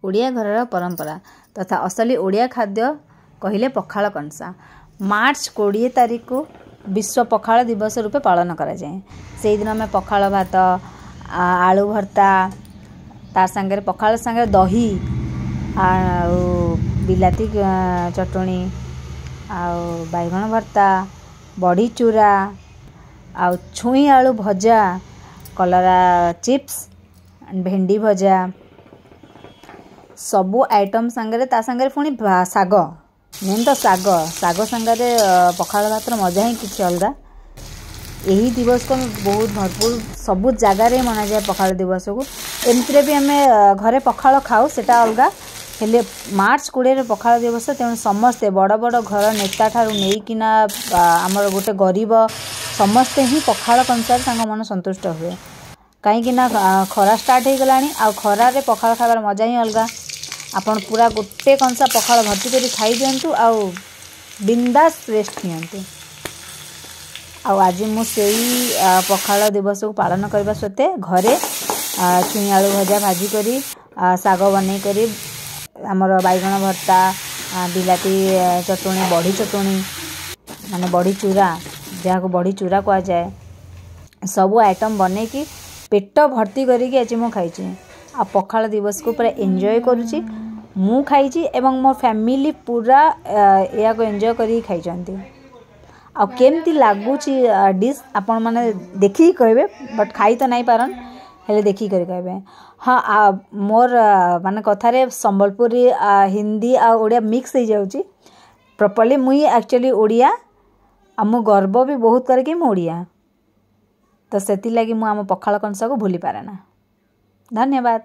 ओडिया घरर परंपरा तथा असली ओडिया खाद्य कहले पखाल कंसा। मार्च 20 तारीख को विश्व पखाल दिवस रूपे पालन करा जाए। से दिन में पखाल भात आलू भर्ता तार संगे पखाल संगे दही बिलाती चटणी बैगण भर्ता बड़ी चूरा छुई आलू भजा कलरा चिप्स भेंडी भजा सबू आइटम संगे ता संगे पुणी साग मेन तो साग साग संगे पखाल भात मजा ही किसी अलग। यही दिवस को बहुत भरपूर सबू जगार मना जाए पखाल दिवस को। एमती भी आम घरे पखाल खाऊ सेटा अलग हेले मार्च 20 पखाल दिवस तेणु समस्ते बड़ बड़ घर नेता ठारू नहींकिना आमर गोटे गरीब समस्ते ही पखाल कंसार मन संतुष्ट हुए कहीं खरा स्टार्ट हो गलानी आ खरारे पखाल खाबार मजा ही अलग। आपन पूरा गोटे कंसा पखाल भर्ती कर खाई दिंतु आउ बिंदास रेस्ट नियंतु। आज मुझे पखाल दिवस को पालन करने सत्वे घरे छुई आलू भजा भाजी करी साग बनै करी आमर बैगण भर्ता बिलाती चटणी बड़ी चटणी माने बड़ी चूरा जहाँ को बड़ी चूरा कह जाए सबू आइटम बने कि पेट भर्ती करी आज मु खाई आ पखाल दिवस को पूरा एंजॉय करुची मु खाई एवं मो फैमिली पूरा या को एंजॉय करी खाई आ केमती लगुच डिश आपण मैंने देखी कहे बट खाई तो नहीं पारन हेले देखी कर कहे। हाँ मोर माने कथारे संबलपुरी हिंदी आ ओडिया मिक्स हो जाउची प्रॉपर्ली मुई एक्चुअली ओडिया आ मु गर्व भी बहुत करके मु ओडिया तो सेति लगी मु आम पखाल कंसा को भूली पारे ना। धन्यवाद।